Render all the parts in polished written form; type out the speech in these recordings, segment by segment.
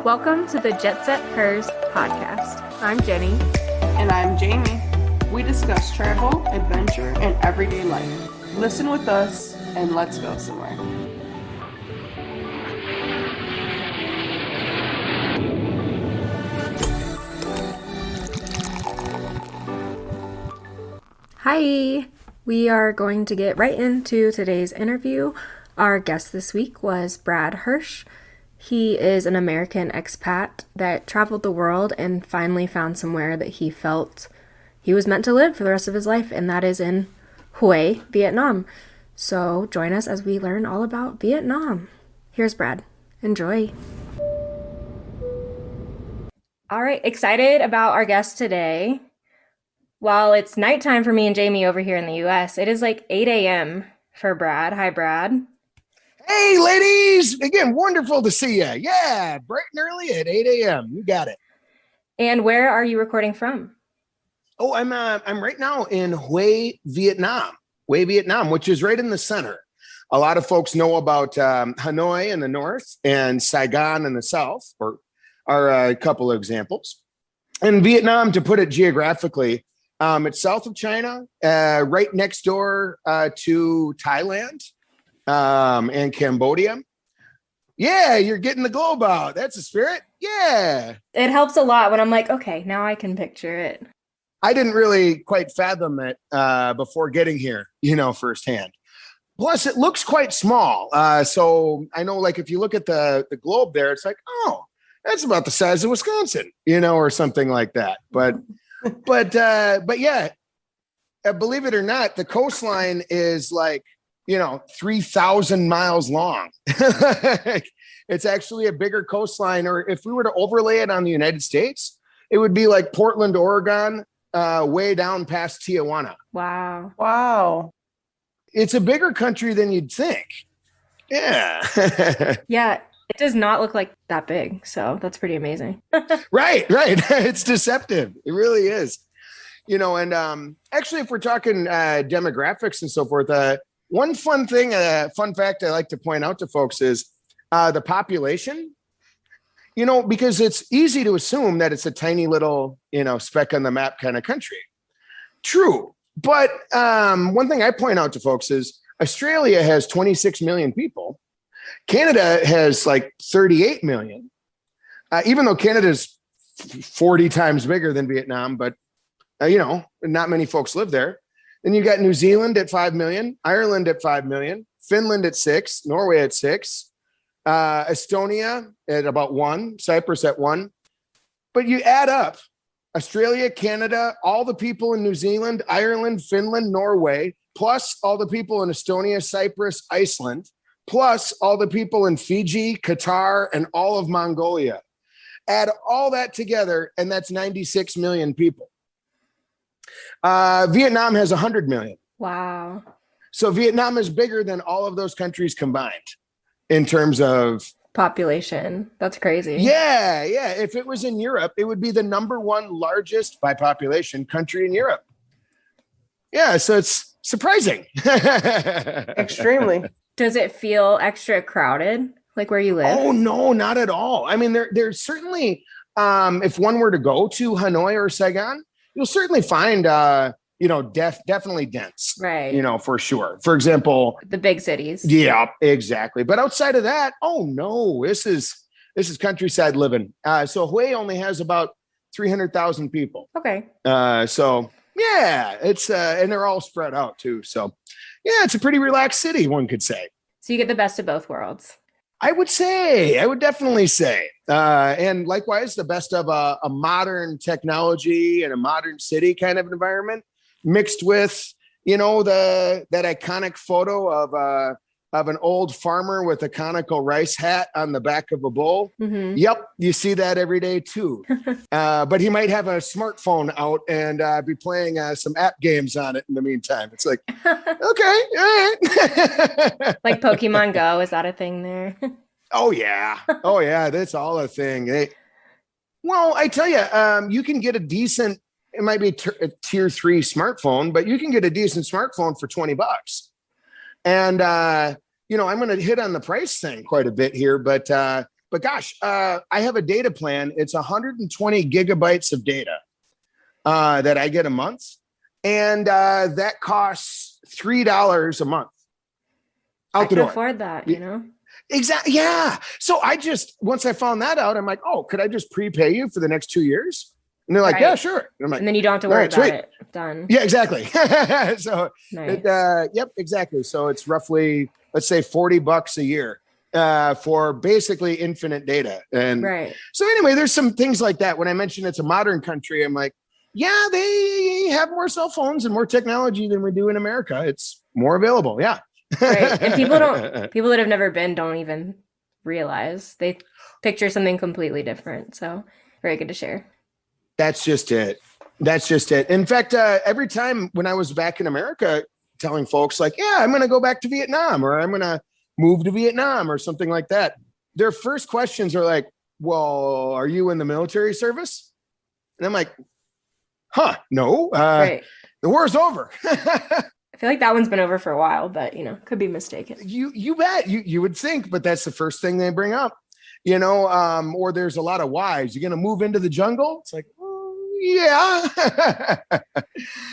Welcome to the Jet Set Hers podcast. I'm Jenny. And I'm Jamie. We discuss travel, adventure, and everyday life. Listen with us and let's go somewhere. Hi! We are going to get right into today's interview. Our guest this week was Brad Hirsch. He is an American expat that traveled the world and finally found somewhere that he felt he was meant to live for the rest of his life, and that is in Hue, Vietnam. So join us as we learn all about Vietnam. Here's Brad. Enjoy. All right, excited about our guest today. While it's nighttime for me and Jamie over here in the U.S., it is like 8 a.m. for Brad. Hi, Brad. Hey, ladies. Again, wonderful to see you. Yeah, bright and early at 8 a.m. You got it. And where are you recording from? Oh, I'm right now in Hue, Vietnam. Hue, Vietnam, which is right in the center. A lot of folks know about Hanoi in the north and Saigon in the south, or are a couple of examples. And Vietnam, to put it geographically, it's south of China, right next door to Thailand and Cambodia. Yeah, you're getting the globe out. That's the spirit. Yeah. It helps a lot when I'm like, okay, now I can picture it. I didn't really quite fathom it before getting here, firsthand. Plus, it looks quite small. So I know, like, if you look at the globe there, it's like, oh, that's about the size of Wisconsin, or something like that. But yeah, believe it or not, the coastline is like, 3,000 miles long. It's actually a bigger coastline. Or if we were to overlay it on the United States, it would be like Portland, Oregon, way down past Tijuana. Wow. It's a bigger country than you'd think. Yeah. Yeah. It does not look like that big, so that's pretty amazing. Right. It's deceptive. It really is. And actually, if we're talking demographics and so forth, one fun fact I like to point out to folks is the population, because it's easy to assume that it's a tiny little, speck on the map kind of country. True. But one thing I point out to folks is Australia has 26 million people. Canada has like 38 million, even though Canada's 40 times bigger than Vietnam, but, not many folks live there. Then you got New Zealand at 5 million, Ireland at 5 million, Finland at 6, Norway at 6, Estonia at about 1, Cyprus at 1. But you add up Australia, Canada, all the people in New Zealand, Ireland, Finland, Norway, plus all the people in Estonia, Cyprus, Iceland, plus all the people in Fiji, Qatar, and all of Mongolia. Add all that together, and that's 96 million people. Vietnam has 100 million. Wow. So Vietnam is bigger than all of those countries combined in terms of population. That's crazy. Yeah. If it was in Europe, it would be the number one largest by population country in Europe. Yeah, so it's surprising. Extremely. Does it feel extra crowded, like where you live? Oh, no, not at all. I mean, there's certainly, if one were to go to Hanoi or Saigon, you'll certainly find, definitely dense. Right. For sure. For example, the big cities. Yeah, exactly. But outside of that, oh no, this is countryside living. So Hue only has about 300,000 people. Okay. So yeah, it's and they're all spread out too. So yeah, it's a pretty relaxed city, one could say. So you get the best of both worlds. I would definitely say. And likewise, the best of a modern technology and a modern city kind of environment mixed with, that iconic photo of an old farmer with a conical rice hat on the back of a bull. Mm-hmm. Yep. You see that every day too. But he might have a smartphone out and be playing some app games on it in the meantime. It's like, okay, all right. Like Pokemon Go, is that a thing there? Oh yeah. That's all a thing. Well, I tell you, you can get a decent, it might be a tier 3 smartphone, but you can get a decent smartphone for $20. And, I'm going to hit on the price thing quite a bit here, but But gosh, I have a data plan. It's 120 gigabytes of data that I get a month. And that costs $3 a month. I can afford that, Exactly. Yeah. So once I found that out, I'm like, oh, could I just prepay you for the next 2 years? And they're like, yeah, sure. And I'm like, and then you don't have to worry about it. Done. Yeah, exactly. So, nice. Yep, exactly. So it's roughly, let's say $40 a year for basically infinite data. And so anyway, there's some things like that. When I mentioned it's a modern country, I'm like, yeah, they have more cell phones and more technology than we do in America. It's more available. Yeah. Right. And people that have never been don't even realize. They picture something completely different. So very good to share. That's just it. In fact, every time when I was back in America, telling folks like, yeah, I'm going to go back to Vietnam, or I'm going to move to Vietnam or something like that, their first questions are like, well, are you in the military service? And I'm like, no, the war's over. I feel like that one's been over for a while, but could be mistaken. You bet. You would think, but that's the first thing they bring up, or there's a lot of whys. You're going to move into the jungle? It's like, yeah.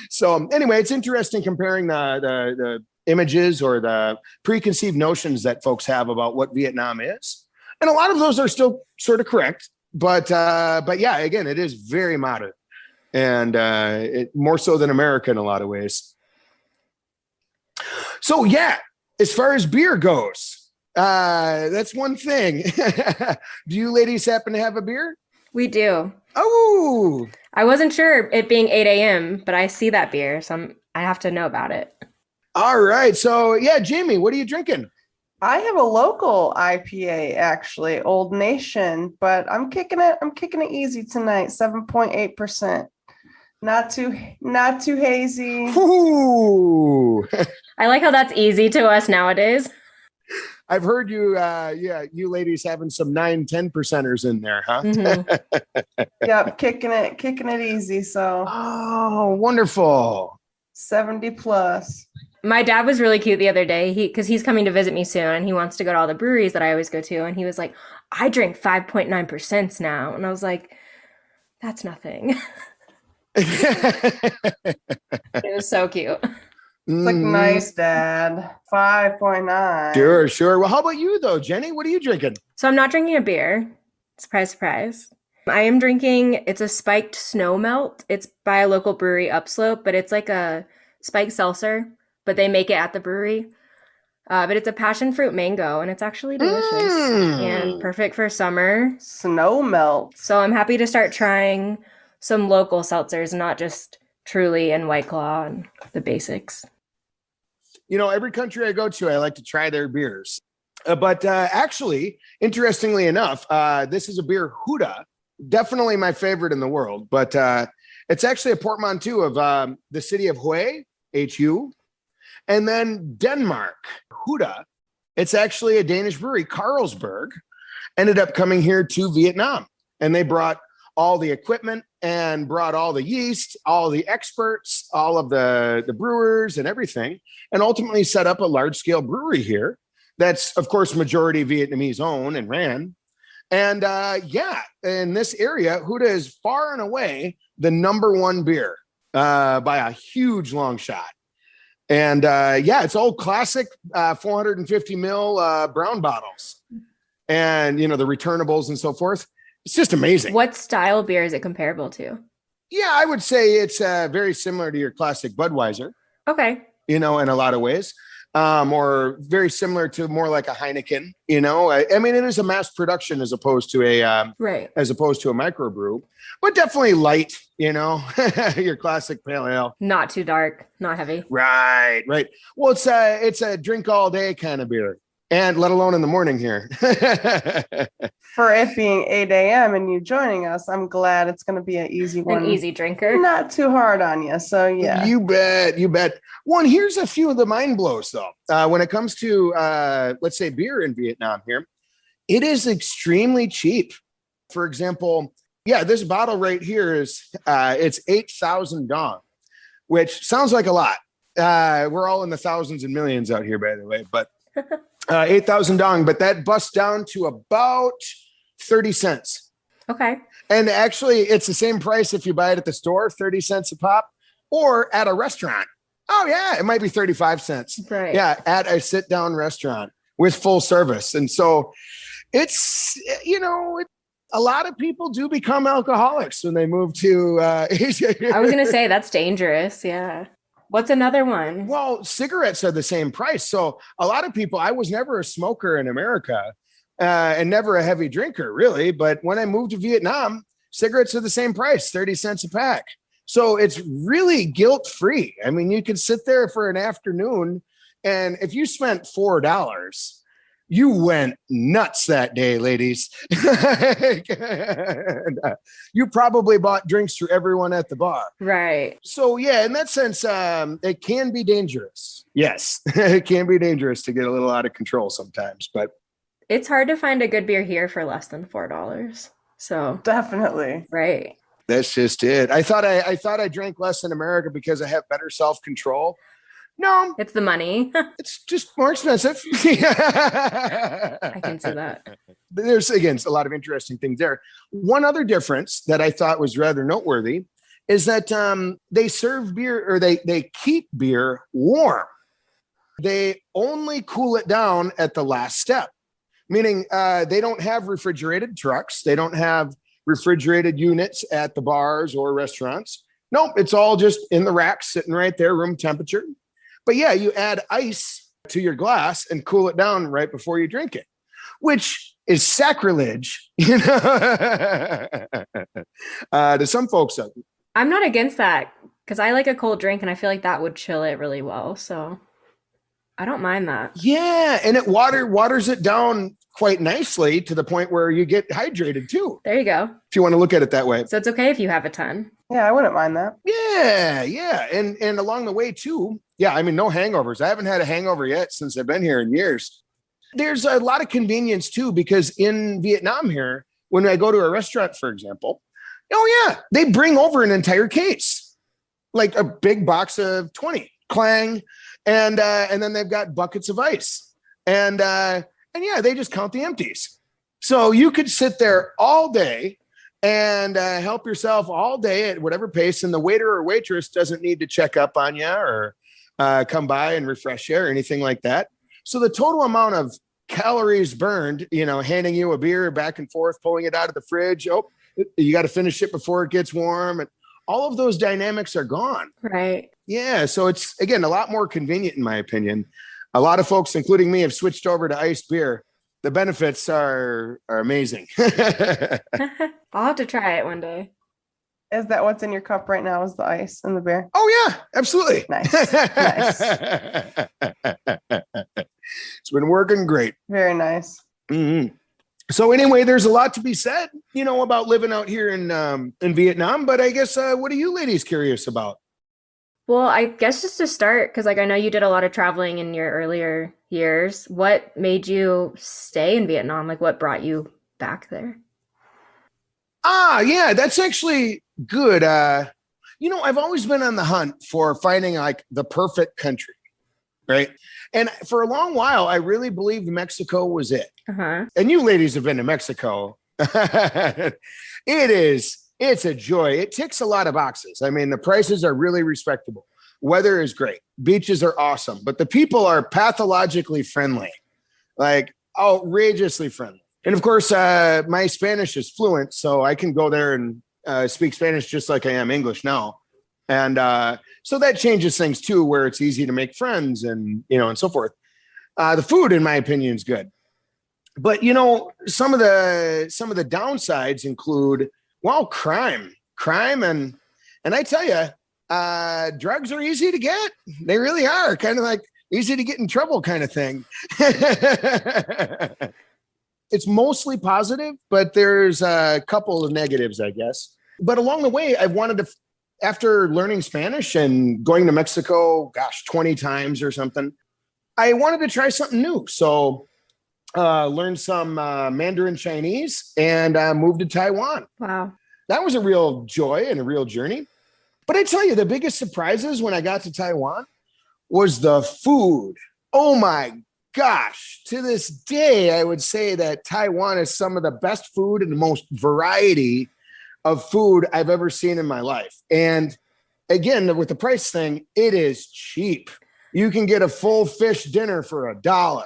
So anyway, it's interesting comparing the images or the preconceived notions that folks have about what Vietnam is. And a lot of those are still sort of correct, but yeah, again, it is very modern and more so than America in a lot of ways. So yeah, as far as beer goes, that's one thing. Do you ladies happen to have a beer? We do. Oh, I wasn't sure it being 8 a.m., but I see that beer, so I have to know about it. All right. So yeah, Jamie, what are you drinking? I have a local IPA, actually, Old Nation, but I'm kicking it easy tonight, 7.8%. Not too hazy. Ooh. I like how that's easy to us nowadays. I've heard you, you ladies having some 9-10%ers in there, huh? Mm-hmm. Yep, kicking it easy. So. Oh, wonderful. 70 plus. My dad was really cute the other day. Because he's coming to visit me soon, and he wants to go to all the breweries that I always go to, and he was like, "I drink 5.9% now," and I was like, "That's nothing." It was so cute. It's like, nice, Dad. 5.9. Sure. Well, how about you, though, Jenny? What are you drinking? So I'm not drinking a beer. Surprise, surprise. I am drinking, it's a spiked snow melt. It's by a local brewery upslope, but it's like a spiked seltzer, but they make it at the brewery. But it's a passion fruit mango, and it's actually delicious and perfect for summer. Snow melt. So I'm happy to start trying some local seltzers, not just Truly and White Claw and the basics. Every country I go to, I like to try their beers. But actually, interestingly enough, this is a beer, Huda, definitely my favorite in the world. But it's actually a portmanteau of the city of Hue, H-U, and then Denmark, Huda. It's actually a Danish brewery, Carlsberg, ended up coming here to Vietnam. And they brought all the equipment and brought all the yeast, all the experts, all of the brewers and everything, and ultimately set up a large-scale brewery here that's, of course, majority Vietnamese owned and ran. And in this area, Huda is far and away the number one beer by a huge long shot. And it's old classic 450 mil brown bottles and, the returnables and so forth. It's just amazing. What style beer is it comparable to? Yeah, I would say it's very similar to your classic Budweiser. Okay. In a lot of ways. Or very similar to more like a Heineken, I mean, it is a mass production as opposed to a microbrew, but definitely light, your classic pale ale. Not too dark, not heavy. Right. Well, it's a drink all day kind of beer, and let alone in the morning here. For it being 8 a.m. and you joining us, I'm glad it's going to be an easy one. An easy drinker. Not too hard on you. So, yeah. You bet. Well, and here's a few of the mind blows, though. When it comes to, let's say, beer in Vietnam here, it is extremely cheap. For example, this bottle right here is, it's 8,000 dong, which sounds like a lot. We're all in the thousands and millions out here, by the way, but 8,000 dong, but that busts down to about 30 cents. Okay. And actually, it's the same price if you buy it at the store, 30 cents a pop, or at a restaurant. Oh, yeah, it might be 35 cents. Right. Yeah, at a sit-down restaurant with full service. And so it's, a lot of people do become alcoholics when they move to Asia. I was going to say that's dangerous. Yeah. What's another one? Well, cigarettes are the same price. So a lot of people, I was never a smoker in America and never a heavy drinker, really. But when I moved to Vietnam, cigarettes are the same price, 30 cents a pack. So it's really guilt-free. I mean, you could sit there for an afternoon, and if you spent $4, you went nuts that day, ladies. You probably bought drinks for everyone at the bar. Right. So, yeah, in that sense, it can be dangerous. Yes, it can be dangerous to get a little out of control sometimes. But it's hard to find a good beer here for less than $4. So Definitely. right. that's just it. I thought I drank less in America because I have better self-control. No, It's the money. it's just more expensive. I can see that. There's, again, a lot of interesting things there. One other difference that I thought was rather noteworthy is that they serve beer, or they keep beer warm. They only cool it down at the last step, meaning they don't have refrigerated trucks. They don't have refrigerated units at the bars or restaurants. Nope, it's all just in the rack, sitting right there, room temperature. But yeah, you add ice to your glass and cool it down right before you drink it, which is sacrilege, to some folks. I'm not against that because I like a cold drink and I feel like that would chill it really well. So I don't mind that. Yeah, and it waters it down quite nicely to the point where you get hydrated too, There you go. if you want to look at it that way. So it's okay if you have a ton. Yeah, I wouldn't mind that. Yeah. And along the way too. Yeah, I mean, no hangovers. I haven't had a hangover yet since I've been here in years. There's a lot of convenience too, because in Vietnam here, when I go to a restaurant, for example, oh yeah, they bring over an entire case, like a big box of 20 clang. And then they've got buckets of ice. And yeah, they just count the empties. So you could sit there all day and help yourself all day at whatever pace. And the waiter or waitress doesn't need to check up on you or come by and refresh you or anything like that. So the total amount of calories burned, handing you a beer back and forth, pulling it out of the fridge. Oh, you got to finish it before it gets warm. And all of those dynamics are gone. Right. Yeah. So it's, again, a lot more convenient, in my opinion. A lot of folks, including me, have switched over to iced beer. The benefits are amazing. I'll have to try it one day. Is that what's in your cup right now? Is the ice and the beer? Oh, yeah, absolutely. Nice. Nice. It's been working great. Very nice. Mm-hmm. So anyway, there's a lot to be said, about living out here in Vietnam. But I guess, what are you ladies curious about? Well, I guess just to start, because I know you did a lot of traveling in your earlier years. What made you stay in Vietnam? What brought you back there? Yeah, that's actually good. I've always been on the hunt for finding the perfect country, right? And for a long while, I really believed Mexico was it. Uh-huh. And you ladies have been to Mexico. It's a joy. It ticks a lot of boxes. I mean, the prices are really respectable. Weather is great. Beaches are awesome, but the people are pathologically friendly, outrageously friendly. And of course, my Spanish is fluent, so I can go there and speak Spanish just like I am English now. And so that changes things too, where it's easy to make friends and, and so forth. The food, in my opinion, is good. But, some of the downsides include, crime. And I tell you, drugs are easy to get. They really are, kind of easy to get in trouble kind of thing. It's mostly positive, but there's a couple of negatives, I guess. But along the way, I wanted to, after learning Spanish and going to Mexico, 20 times or something, I wanted to try something new. So learned some Mandarin Chinese and moved to Taiwan. Wow. That was a real joy and a real journey. But I tell you, the biggest surprises when I got to Taiwan was the food. Oh my gosh, to this day, I would say that Taiwan is some of the best food and the most variety of food I've ever seen in my life. And again, with the price thing, it is cheap. You can get a full fish dinner for $1.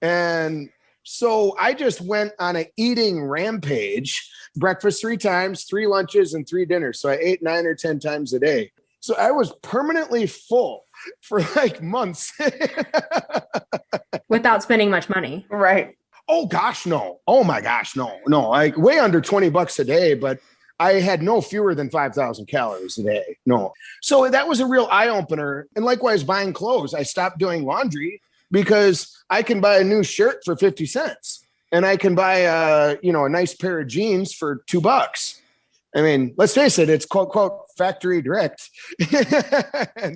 And so I just went on an eating rampage, breakfast 3 times, 3 lunches, and 3 dinners. So I ate 9 or 10 times a day. So I was permanently full for like months. Without spending much money. Right. Oh gosh, no. Oh my gosh, no. Like way under $20 a day, but I had no fewer than 5,000 calories a day. No. So that was a real eye opener. And likewise, buying clothes. I stopped doing laundry because I can buy a new shirt for 50 cents and I can buy a nice pair of jeans for $2. I mean, let's face it, it's quote, quote, factory direct.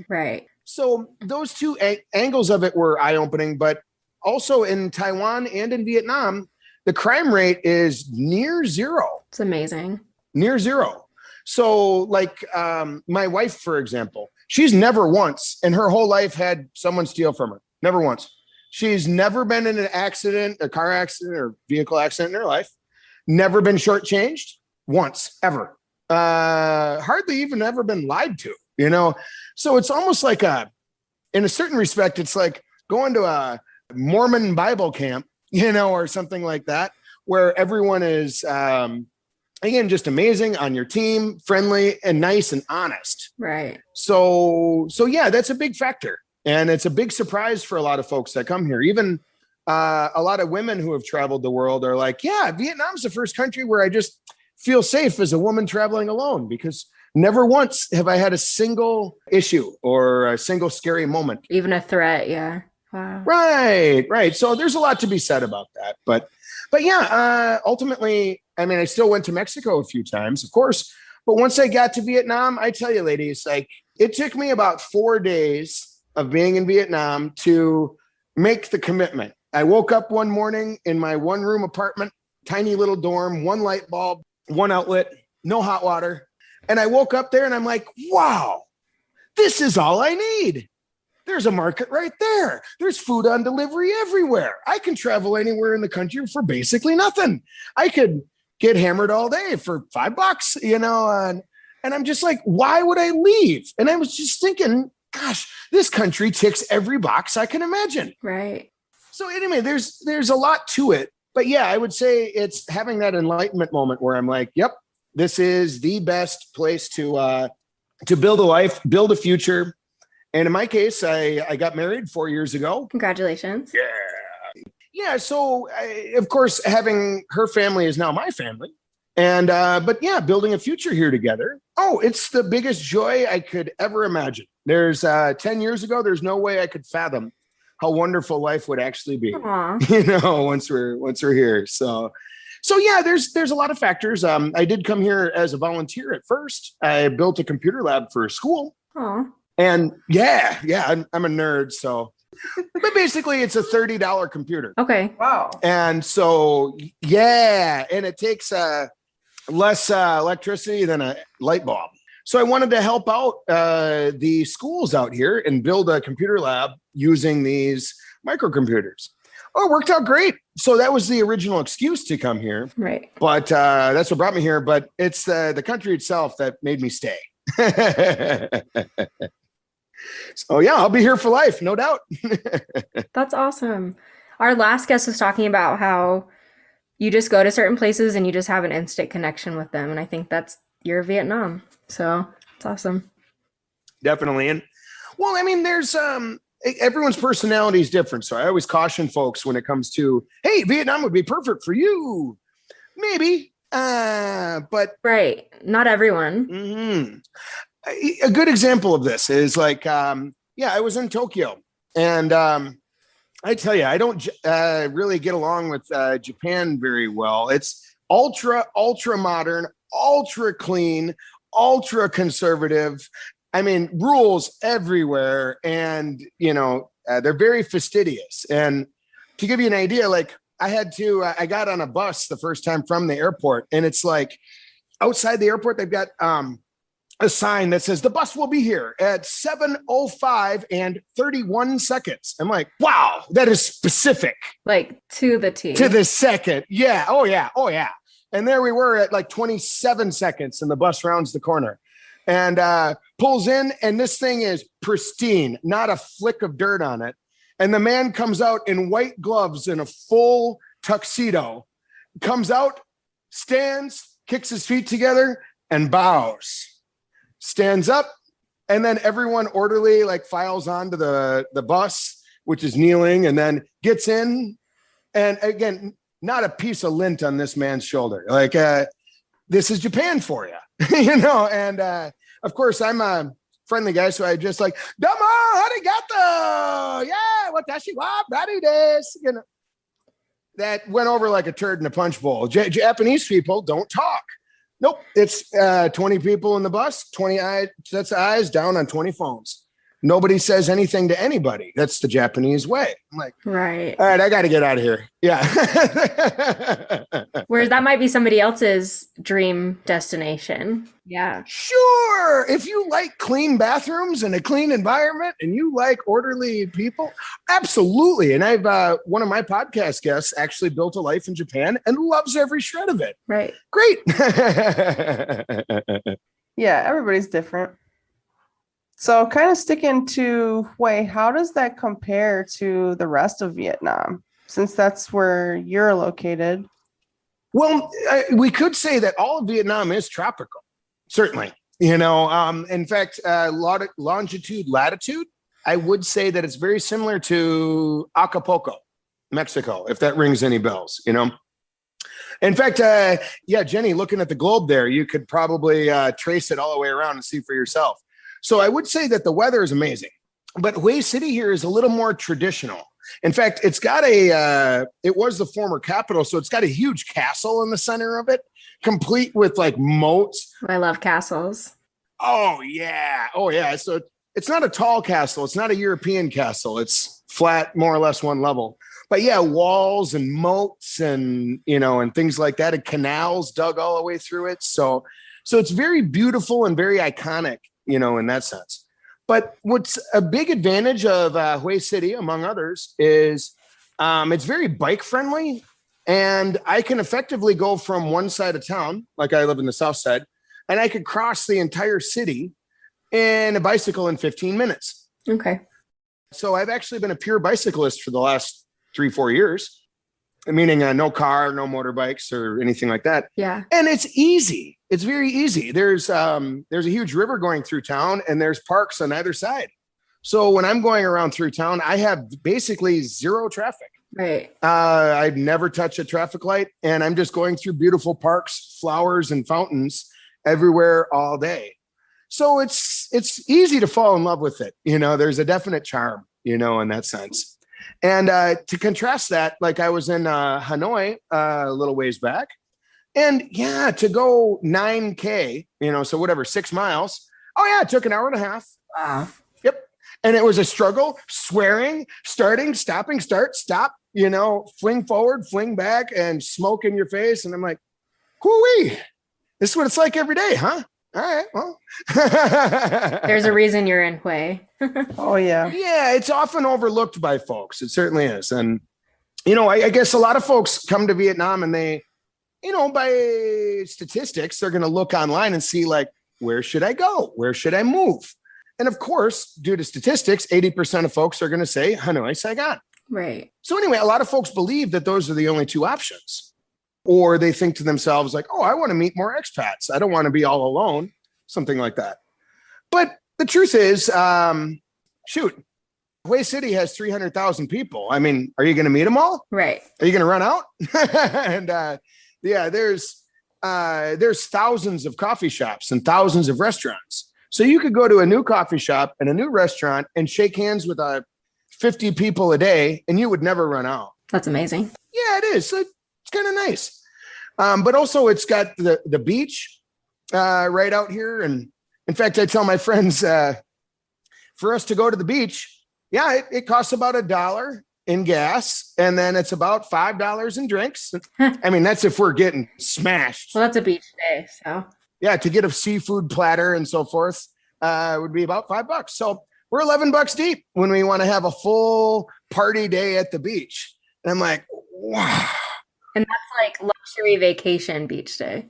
Right. So those two angles of it were eye opening, but also in Taiwan and in Vietnam, the crime rate is near zero. It's amazing. Near zero. So like my wife, for example, she's never once in her whole life had someone steal from her. Never once. She's never been in an accident, a car accident or vehicle accident in her life. Never been shortchanged once, ever. Hardly even ever been lied to, So it's almost like in a certain respect, it's like going to a Mormon Bible camp, or something like that, where everyone is, again, just amazing on your team, friendly and nice and honest. Right. So yeah, that's a big factor. And it's a big surprise for a lot of folks that come here. Even a lot of women who have traveled the world are like, yeah, Vietnam's the first country where I just feel safe as a woman traveling alone, because never once have I had a single issue or a single scary moment. Even a threat. Yeah. Wow. Right. So there's a lot to be said about that. But yeah, ultimately, I mean, I still went to Mexico a few times, of course. But once I got to Vietnam, I tell you, ladies, like it took me about 4 days of being in Vietnam to make the commitment. I woke up one morning in my 1-room apartment, tiny little dorm, 1 light bulb, 1 outlet, no hot water. And I woke up there and I'm like, wow, this is all I need. There's a market right there. There's food on delivery everywhere. I can travel anywhere in the country for basically nothing. I could get hammered all day for $5, and I'm just like, why would I leave? And I was just thinking, gosh, this country ticks every box I can imagine. Right. So anyway, there's a lot to it. But yeah, I would say it's having that enlightenment moment where I'm like, yep, this is the best place to build a life, build a future. And in my case, I got married 4 years ago. Congratulations. Yeah. So of course, having her family is now my family. And, but yeah, building a future here together. Oh, it's the biggest joy I could ever imagine. There's 10 years ago, there's no way I could fathom how wonderful life would actually be, once we're here. So yeah, there's a lot of factors. I did come here as a volunteer at first. I built a computer lab for a school. Aww. And yeah, I'm a nerd. So, but basically it's a $30 computer. Okay. Wow. And so, yeah, and it takes less electricity than a light bulb. So I wanted to help out the schools out here and build a computer lab using these microcomputers. Oh, it worked out great. So that was the original excuse to come here. Right. But that's what brought me here. But it's the country itself that made me stay. So yeah, I'll be here for life, no doubt. That's awesome. Our last guest was talking about how you just go to certain places and you just have an instant connection with them. And I think that's your Vietnam. So it's awesome. Definitely. And well, I mean, there's everyone's personality is different. So I always caution folks when it comes to, hey, Vietnam would be perfect for you. Maybe. But right. Not everyone. Mm-hmm. A good example of this is like, I was in Tokyo and I tell you, I don't really get along with Japan very well. It's ultra modern, ultra clean, ultra conservative. I mean, rules everywhere. And, they're very fastidious. And to give you an idea, like I got on a bus the first time from the airport, and it's like outside the airport, they've got a sign that says the bus will be here at 7:05 and 31 seconds. I'm like, wow, that is specific. Like to the T. To the second. Yeah. Oh, yeah. Oh, yeah. And there we were at like 27 seconds and the bus rounds the corner and pulls in. And this thing is pristine, not a flick of dirt on it. And the man comes out in white gloves in a full tuxedo, comes out, stands, kicks his feet together and bows, stands up. And then everyone orderly like files onto the bus, which is kneeling, and then gets in. And again, not a piece of lint on this man's shoulder. Like, this is Japan for you, you know? And of course, I'm a friendly guy, so I just like, Domo, arigato, yeah, watashi wa baru desu. You know, that went over like a turd in a punch bowl. Japanese people don't talk. Nope, it's 20 people in the bus, 20 sets of eyes down on 20 phones. Nobody says anything to anybody. That's the Japanese way. I'm like, right. All right, I got to get out of here. Yeah. Whereas that might be somebody else's dream destination. Yeah. Sure. If you like clean bathrooms and a clean environment and you like orderly people, absolutely. And I've one of my podcast guests actually built a life in Japan and loves every shred of it. Right. Great. Yeah, everybody's different. So kind of sticking to Hue, how does that compare to the rest of Vietnam, since that's where you're located? Well, we could say that all of Vietnam is tropical, certainly. You know, in fact, longitude, latitude, I would say that it's very similar to Acapulco, Mexico, if that rings any bells, you know. In fact, yeah, Jenny, looking at the globe there, you could probably trace it all the way around and see for yourself. So I would say that the weather is amazing, but Hue City here is a little more traditional. In fact, it's got it was the former capital, so it's got a huge castle in the center of it, complete with like moats. I love castles. Oh, yeah. Oh, yeah. So it's not a tall castle. It's not a European castle. It's flat, more or less one level. But yeah, walls and moats and, you know, and things like that, and canals dug all the way through it. So it's very beautiful and very iconic, you know, in that sense. But what's a big advantage of Hue City, among others, is it's very bike friendly. And I can effectively go from one side of town, like I live in the south side, and I could cross the entire city in a bicycle in 15 minutes. Okay. So I've actually been a pure bicyclist for the last 3-4 years, meaning no car, no motorbikes or anything like that. Yeah. And it's easy. It's very easy. There's a huge river going through town and there's parks on either side. So when I'm going around through town, I have basically zero traffic. Right. I'd never touch a traffic light and I'm just going through beautiful parks, flowers and fountains everywhere all day. So it's easy to fall in love with it. You know, there's a definite charm, you know, in that sense. And to contrast that, like I was in Hanoi a little ways back. And yeah, to go 9K, you know, so whatever, 6 miles. Oh yeah, it took an hour and a half. Wow. Yep. And it was a struggle, swearing, starting, stopping, start, stop, you know, fling forward, fling back and smoke in your face. And I'm like, hoo-wee, this is what it's like every day, huh? All right, well. There's a reason you're in Hue. Oh, yeah. Yeah, it's often overlooked by folks. It certainly is. And, you know, I guess a lot of folks come to Vietnam and they, you know, by statistics, they're going to look online and see, like, where should I go? Where should I move? And of course, due to statistics, 80% of folks are going to say Hanoi, Saigon. Right. So anyway, a lot of folks believe that those are the only two options. Or they think to themselves like, oh, I want to meet more expats. I don't want to be all alone, something like that. But the truth is, shoot, Hue City has 300,000 people. I mean, are you going to meet them all? Right. Are you going to run out? And yeah, there's thousands of coffee shops and thousands of restaurants. So you could go to a new coffee shop and a new restaurant and shake hands with 50 people a day and you would never run out. That's amazing. Yeah, it is. It's kind of nice. But also it's got the beach right out here. And in fact, I tell my friends for us to go to the beach, yeah, it costs about $1 in gas. And then it's about $5 in drinks. I mean, that's if we're getting smashed. Well, that's a beach day. So Yeah, to get a seafood platter and so forth would be about $5. So we're $11 deep when we want to have a full party day at the beach. And I'm like, wow. And that's like luxury vacation beach day.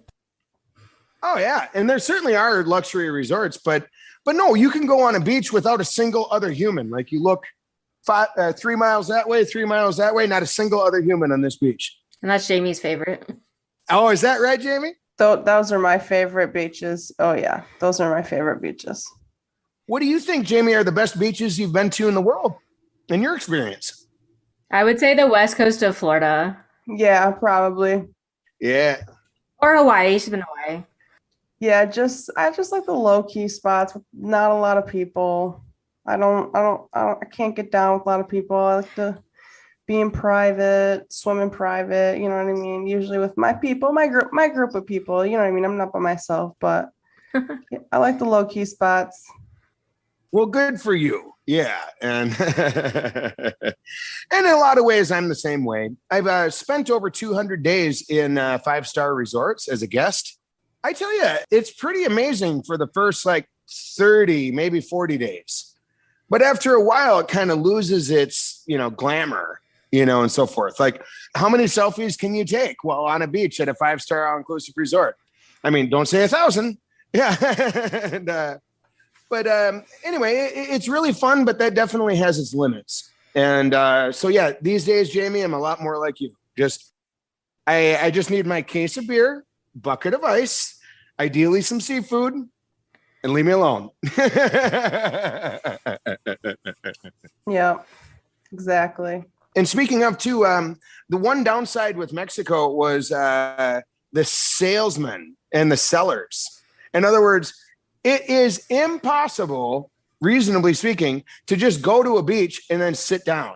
Oh yeah, and there certainly are luxury resorts, but no, you can go on a beach without a single other human. Like you look 3 miles that way, 3 miles that way, not a single other human on this beach. And that's Jamie's favorite. Oh, is that right, Jamie? Those are my favorite beaches. Oh yeah, those are my favorite beaches. What do you think, Jamie, are the best beaches you've been to in the world, in your experience? I would say the west coast of Florida. Yeah, probably. Yeah. Or Hawaii. She's been Hawaii. Yeah, I just like the low key spots with not a lot of people. I can't get down with a lot of people. I like to be in private, swim in private, you know what I mean? Usually with my people, my group of people, you know what I mean? I'm not by myself, but yeah, I like the low key spots. Well, good for you. Yeah. And and in a lot of ways, I'm the same way. I've spent over 200 days in 5-star resorts as a guest. I tell you, it's pretty amazing for the first like 30, maybe 40 days. But after a while, it kind of loses its, glamour, and so forth. Like, how many selfies can you take? Well, on a beach at a 5-star all-inclusive resort. I mean, don't say 1,000. Yeah. But anyway, it's really fun, but that definitely has its limits. And so, yeah, these days, Jamie, I'm a lot more like you. I just need my case of beer, bucket of ice, ideally some seafood, and leave me alone. Yeah, exactly. And speaking of too, the one downside with Mexico was the salesmen and the sellers. In other words, it is impossible, reasonably speaking, to just go to a beach and then sit down.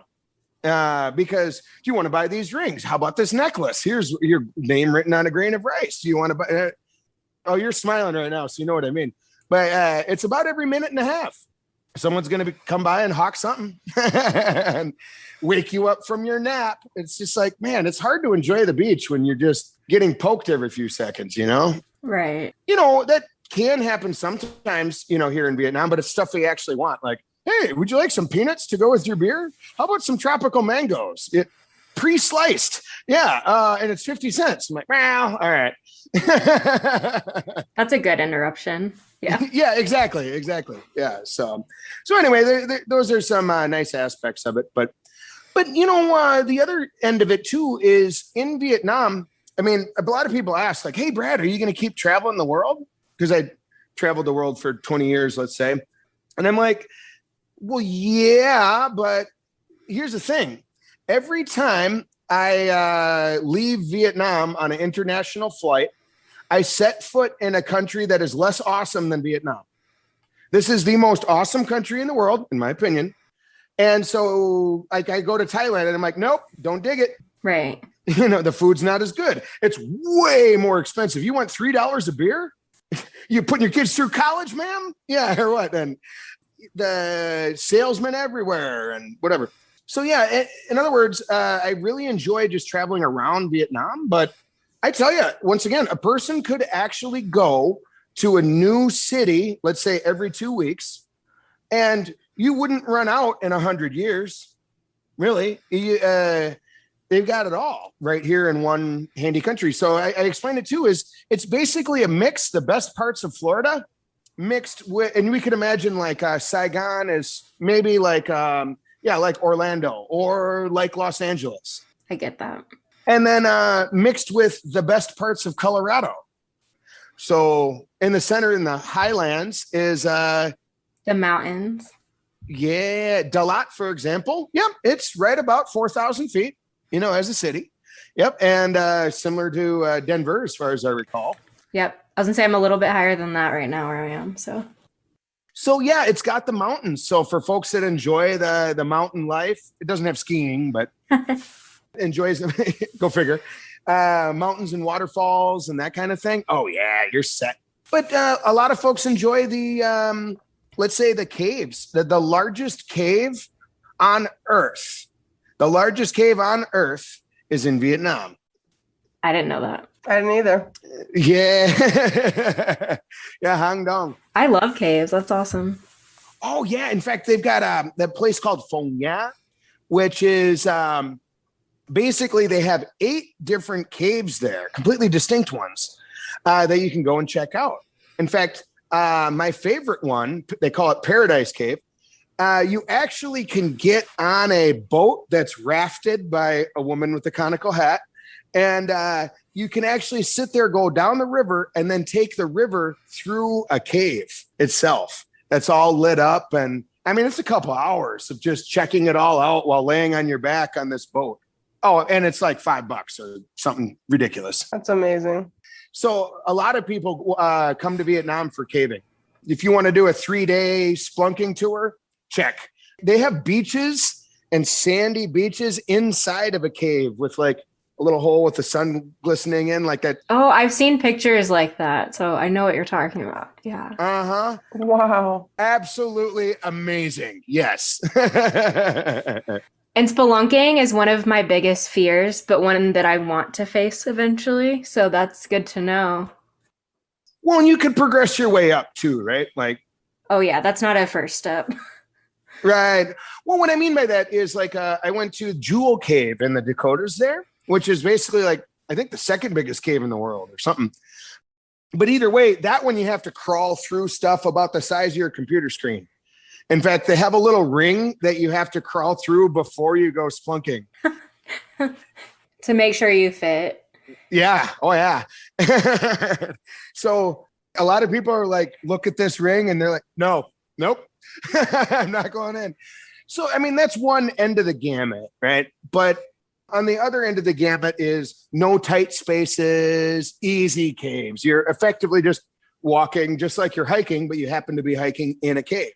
Because do you want to buy these rings? How about this necklace? Here's your name written on a grain of rice. Do you want to buy? Oh, you're smiling right now, so you know what I mean. But it's about every minute and a half. Someone's going to come by and hawk something and wake you up from your nap. It's just like, man, it's hard to enjoy the beach when you're just getting poked every few seconds, Right. That can happen sometimes, here in Vietnam, but it's stuff we actually want. Like, hey, would you like some peanuts to go with your beer? How about some tropical mangoes? Pre-sliced. Yeah. And it's 50 cents. I'm like, well, all right. That's a good interruption. Yeah. Yeah, exactly. Yeah. So anyway, those are some nice aspects of it. But the other end of it too is in Vietnam. I mean, a lot of people ask like, hey, Brad, are you going to keep traveling the world? Because I traveled the world for 20 years, let's say. And I'm like, well, yeah, but here's the thing. Every time I leave Vietnam on an international flight, I set foot in a country that is less awesome than Vietnam. This is the most awesome country in the world, in my opinion. And so I go to Thailand and I'm like, nope, don't dig it. Right. The food's not as good. It's way more expensive. You want $3 a beer? You putting your kids through college, ma'am? Yeah, or what? And the salesmen everywhere and whatever. So yeah, in other words, I really enjoy just traveling around Vietnam. But I tell you, once again, a person could actually go to a new city, let's say every 2 weeks, and you wouldn't run out in 100 years. Really, they've got it all right here in one handy country. So I explained it too, is it's basically a mix, the best parts of Florida mixed with, and we could imagine like Saigon is maybe like, like Orlando or like Los Angeles. I get that. And then mixed with the best parts of Colorado. So in the center, in the highlands is the mountains. Yeah. Dalat, for example. Yep. It's right about 4,000 feet. As a city. Yep. And similar to Denver, as far as I recall. Yep. I was gonna say I'm a little bit higher than that right now where I am. So yeah, it's got the mountains. So for folks that enjoy the mountain life, it doesn't have skiing, but enjoys them. Go figure. Mountains and waterfalls and that kind of thing. Oh yeah, you're set. But a lot of folks enjoy the let's say the caves. The largest cave on Earth. The largest cave on Earth is in Vietnam. I didn't know that. I didn't either. Yeah. Yeah, Hang Dong. I love caves. That's awesome. Oh, yeah. In fact, they've got that place called Phong Nha, which is basically they have 8 different caves there, completely distinct ones that you can go and check out. In fact, my favorite one, they call it Paradise Cave. You actually can get on a boat that's rafted by a woman with a conical hat. And you can actually sit there, go down the river, and then take the river through a cave itself. That's all lit up. And I mean, it's a couple hours of just checking it all out while laying on your back on this boat. Oh, and it's like $5 or something ridiculous. That's amazing. So a lot of people come to Vietnam for caving. If you want to do a 3-day splunking tour, check. They have beaches and sandy beaches inside of a cave with like a little hole with the sun glistening in like that. Oh, I've seen pictures like that, so I know what you're talking about. Yeah. Uh-huh. Wow. Absolutely amazing. Yes. And spelunking is one of my biggest fears, but one that I want to face eventually. So that's good to know. Well, and you could progress your way up too, right? Like, oh yeah, that's not a first step. right. Well, what I mean by that is like I went to Jewel Cave in the Dakotas there, which is basically like, I think the second biggest cave in the world or something. But either way, that one you have to crawl through stuff about the size of your computer screen. In fact, they have a little ring that you have to crawl through before you go splunking. To make sure you fit. Yeah. Oh, yeah. So a lot of people are like, look at this ring. And they're like, nope. I'm not going in. So, I mean, that's one end of the gamut, right? But on the other end of the gamut is no tight spaces, easy caves. You're effectively just walking just like you're hiking, but you happen to be hiking in a cave.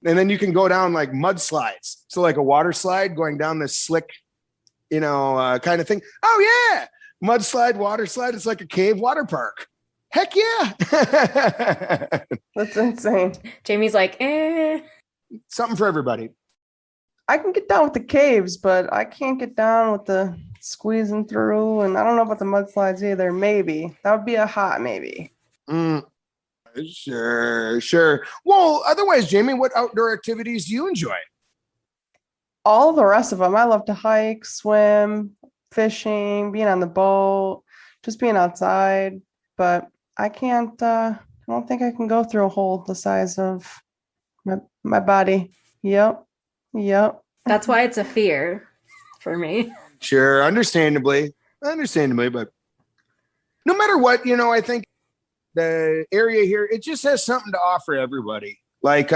And then you can go down like mudslides. So like a water slide going down this slick, kind of thing. Oh, yeah. Mudslide, water slide. It's like a cave water park. Heck yeah. That's insane. Jamie's like, Something for everybody. I can get down with the caves, but I can't get down with the squeezing through. And I don't know about the mudslides either. Maybe. That would be a hot maybe. Sure. Well, otherwise, Jamie, what outdoor activities do you enjoy? All the rest of them. I love to hike, swim, fishing, being on the boat, just being outside. But I can't, I don't think I can go through a hole the size of my body. Yep. that's why it's a fear for me. Sure, understandably, but no matter what, I think the area here, it just has something to offer everybody. Like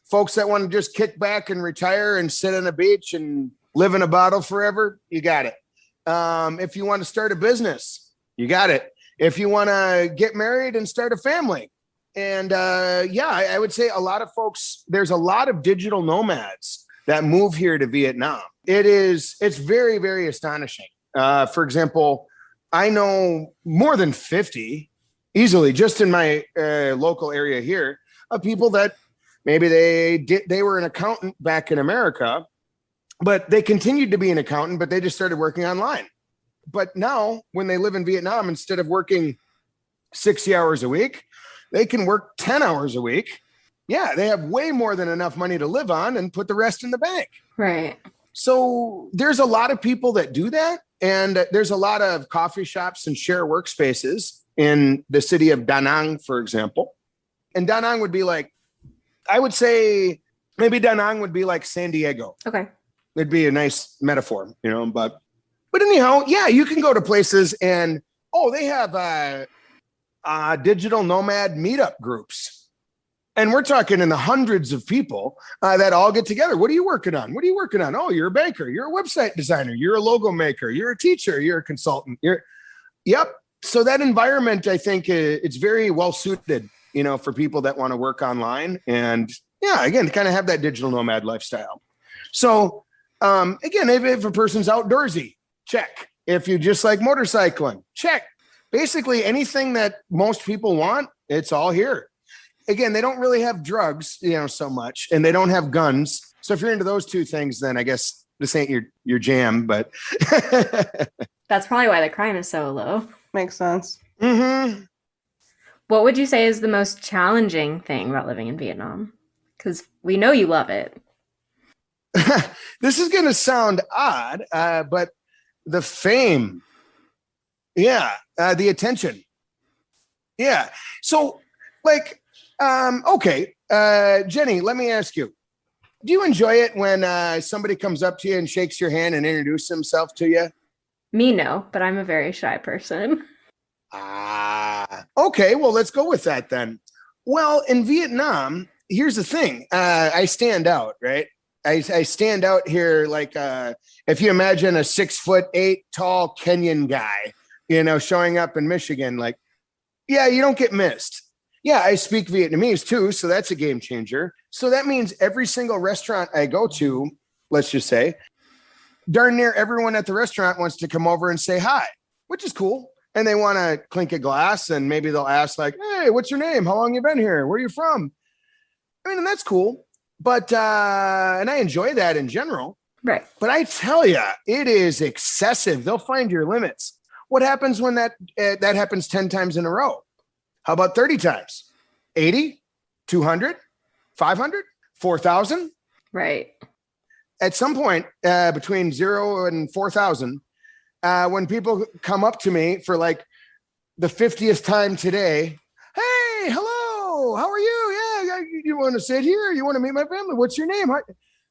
folks that want to just kick back and retire and sit on a beach and live in a bottle forever, you got it. If you want to start a business, you got it. If you want to get married and start a family. And I would say a lot of folks, there's a lot of digital nomads that move here to Vietnam. It's very, very astonishing. For example, I know more than 50 easily just in my local area here of people that maybe they were an accountant back in America, but they continued to be an accountant, but they just started working online. But now when they live in Vietnam, instead of working 60 hours a week, they can work 10 hours a week. Yeah, they have way more than enough money to live on and put the rest in the bank. Right. So there's a lot of people that do that. And there's a lot of coffee shops and share workspaces in the city of Da Nang, for example. And Da Nang would be like, I would say maybe Da Nang would be like San Diego. Okay. It'd be a nice metaphor, but anyhow, yeah, you can go to places and, they have digital nomad meetup groups. And we're talking in the hundreds of people that all get together. What are you working on? Oh, you're a banker. You're a website designer. You're a logo maker. You're a teacher. You're a consultant. Yep. So that environment, I think it's very well suited, for people that want to work online and again, kind of have that digital nomad lifestyle. So again, if a person's outdoorsy, check. If you just like motorcycling, check. Basically anything that most people want, it's all here. Again, they don't really have drugs, so much, and they don't have guns. So if you're into those two things, then I guess this ain't your jam, but that's probably why the crime is so low. Makes sense. Mm-hmm. What would you say is the most challenging thing about living in Vietnam? Because we know you love it. This is going to sound odd, but the fame, yeah, the attention, yeah. So, like, okay, Jenny, let me ask you: do you enjoy it when somebody comes up to you and shakes your hand and introduces himself to you? Me, no, but I'm a very shy person. Ah, okay. Well, let's go with that then. Well, in Vietnam, here's the thing. I stand out, right? I stand out here like if you imagine a 6'8" tall Kenyan guy, showing up in Michigan, like, yeah, you don't get missed. Yeah, I speak Vietnamese too, so that's a game changer. So that means every single restaurant I go to, let's just say, darn near everyone at the restaurant wants to come over and say hi, which is cool. And they want to clink a glass and maybe they'll ask like, hey, what's your name? How long you been here? Where are you from? I mean, and that's cool. But, and I enjoy that in general. Right. But I tell you, it is excessive. They'll find your limits. What happens when that happens 10 times in a row? How about 30 times? 80, 200, 500, 4,000? Right. At some point between 0 and 4,000, when people come up to me for like the 50th time today, hey, hello, how are you? Yeah, you want to sit here? You want to meet my family? What's your name?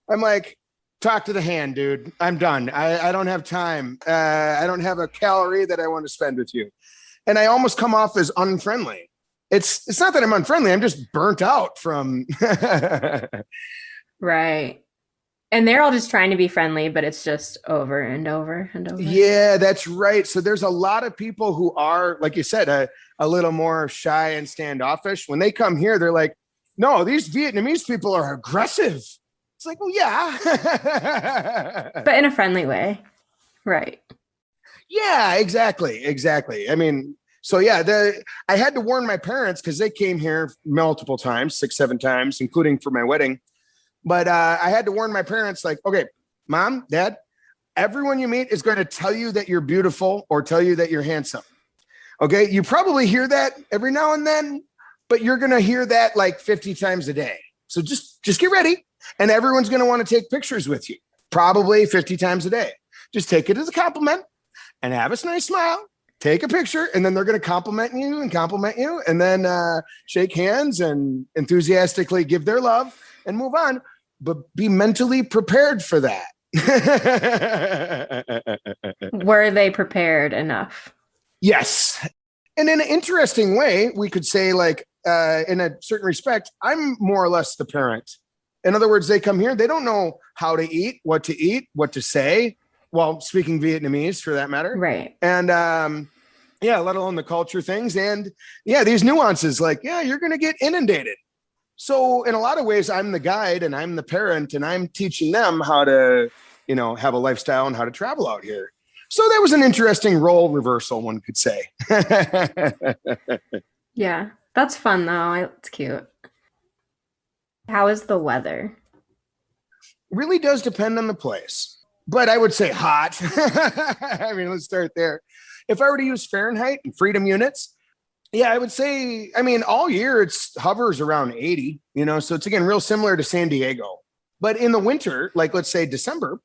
I'm like, talk to the hand, dude. I'm done. I don't have time. I don't have a calorie that I want to spend with you. And I almost come off as unfriendly. It's not that I'm unfriendly. I'm just burnt out from. Right. And they're all just trying to be friendly, but it's just over and over and over. Yeah, that's right. So there's a lot of people who are, like you said, a little more shy and standoffish. When they come here, they're like, no, these Vietnamese people are aggressive. It's like, well, yeah. But in a friendly way. Right. Yeah, exactly. I mean, so yeah, I had to warn my parents because they came here multiple times, 6, 7 times, including for my wedding. But I had to warn my parents, like, okay, mom, dad, everyone you meet is going to tell you that you're beautiful or tell you that you're handsome. Okay, you probably hear that every now and then, but you're going to hear that like 50 times a day. So just get ready. And everyone's going to want to take pictures with you, probably 50 times a day. Just take it as a compliment and have a nice smile. Take a picture, and then they're going to compliment you, and then shake hands and enthusiastically give their love and move on. But be mentally prepared for that. Were they prepared enough? Yes. And in an interesting way, we could say, like, in a certain respect, I'm more or less the parent. In other words, they come here, they don't know how to eat, what to say. Well, speaking Vietnamese for that matter. Right. And yeah, let alone the culture things. And yeah, these nuances, like, yeah, you're going to get inundated. So in a lot of ways, I'm the guide and I'm the parent and I'm teaching them how to, have a lifestyle and how to travel out here. So that was an interesting role reversal, one could say. Yeah, that's fun though. It's cute. How is the weather? Really does depend on the place, but I would say hot. I mean, let's start there. If I were to use Fahrenheit and freedom units, yeah, I would say, I mean, all year it's hovers around 80, so it's again, real similar to San Diego. But in the winter, like let's say December,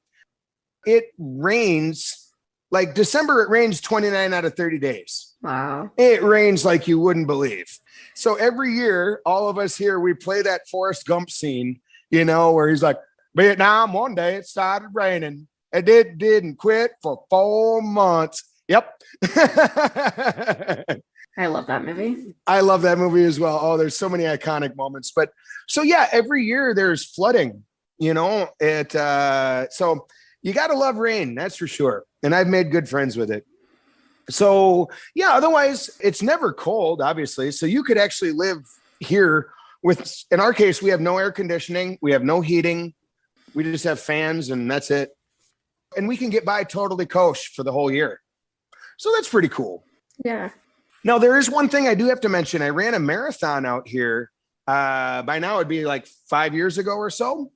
it rains like December, it rains 29 out of 30 days. Wow. It rains like you wouldn't believe. So every year, all of us here, we play that Forrest Gump scene, where he's like, Vietnam, one day it started raining. It didn't quit for 4 months. Yep. I love that movie. I love that movie as well. Oh, there's so many iconic moments. But so yeah, every year there's flooding, so you got to love rain. That's for sure. And I've made good friends with it. So yeah, otherwise it's never cold, obviously. So you could actually live here with, in our case, we have no air conditioning. We have no heating. We just have fans and that's it. And we can get by totally kosher for the whole year. So that's pretty cool. Yeah. Now, there is one thing I do have to mention. I ran a marathon out here. By now, it'd be like 5 years ago or so.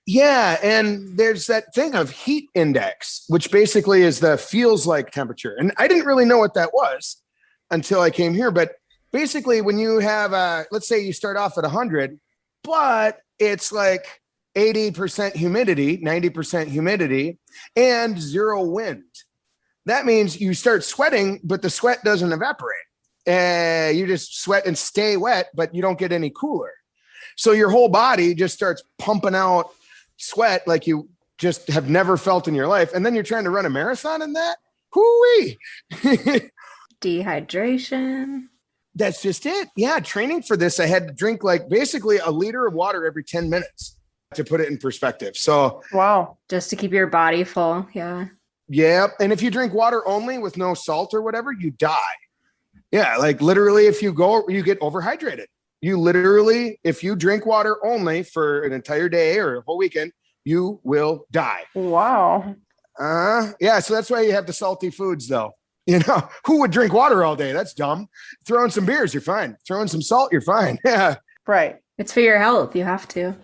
Yeah, and there's that thing of heat index, which basically is the feels like temperature. And I didn't really know what that was until I came here. But basically, when you have, let's say you start off at 100, but it's like 80% humidity, 90% humidity, and 0 wind. That means you start sweating, but the sweat doesn't evaporate. You just sweat and stay wet, but you don't get any cooler. So your whole body just starts pumping out sweat like you just have never felt in your life. And then you're trying to run a marathon in that? Hoo-wee. Dehydration. That's just it. Yeah. Training for this, I had to drink like basically a liter of water every 10 minutes to put it in perspective. So, wow. Just to keep your body full. Yeah. Yeah. And if you drink water only with no salt or whatever, you die. Yeah. Like literally, if you get overhydrated. You literally, if you drink water only for an entire day or a whole weekend, you will die. Wow. Yeah. So that's why you have the salty foods, though. You know, who would drink water all day? That's dumb. Throw in some beers, you're fine. Throw in some salt, you're fine. Yeah. Right. It's for your health. You have to.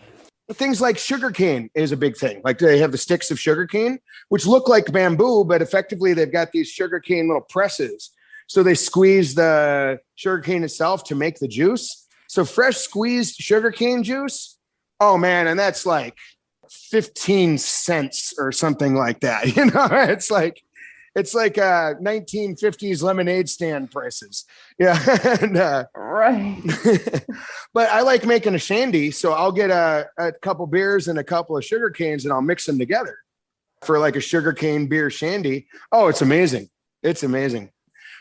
Things like sugarcane is a big thing. Like they have the sticks of sugarcane, which look like bamboo, but effectively they've got these sugarcane little presses. So they squeeze the sugarcane itself to make the juice. So fresh squeezed sugarcane juice, oh man, and that's like 15 cents or something like that. You know, it's like 1950s lemonade stand prices. Yeah. And, right. but I like making a shandy. So I'll get a couple beers and a couple of sugar canes and I'll mix them together for like a sugarcane beer shandy. Oh, it's amazing. It's amazing.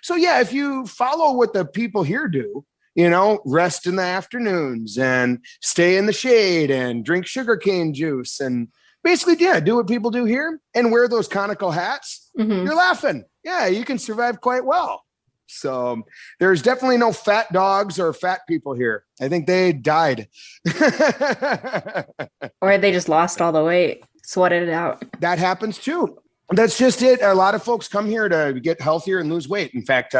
So yeah, if you follow what the people here do, you know, rest in the afternoons and stay in the shade and drink sugarcane juice and basically, yeah, do what people do here and wear those conical hats. Mm-hmm. You're laughing. Yeah, you can survive quite well. So there's definitely no fat dogs or fat people here. I think they died. Or they just lost all the weight, sweated it out. That happens too. That's just it. A lot of folks come here to get healthier and lose weight. In fact,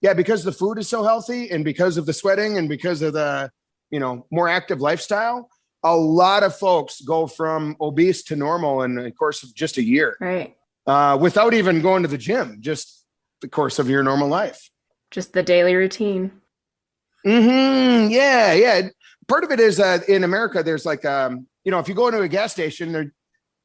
yeah, because the food is so healthy and because of the sweating and because of the, you know, more active lifestyle, a lot of folks go from obese to normal in the course of just a year. Right. Without even going to the gym, just the course of your normal life. Just the daily routine. Mm-hmm. Yeah. Yeah. Part of it is in America, there's like, you know, if you go into a gas station,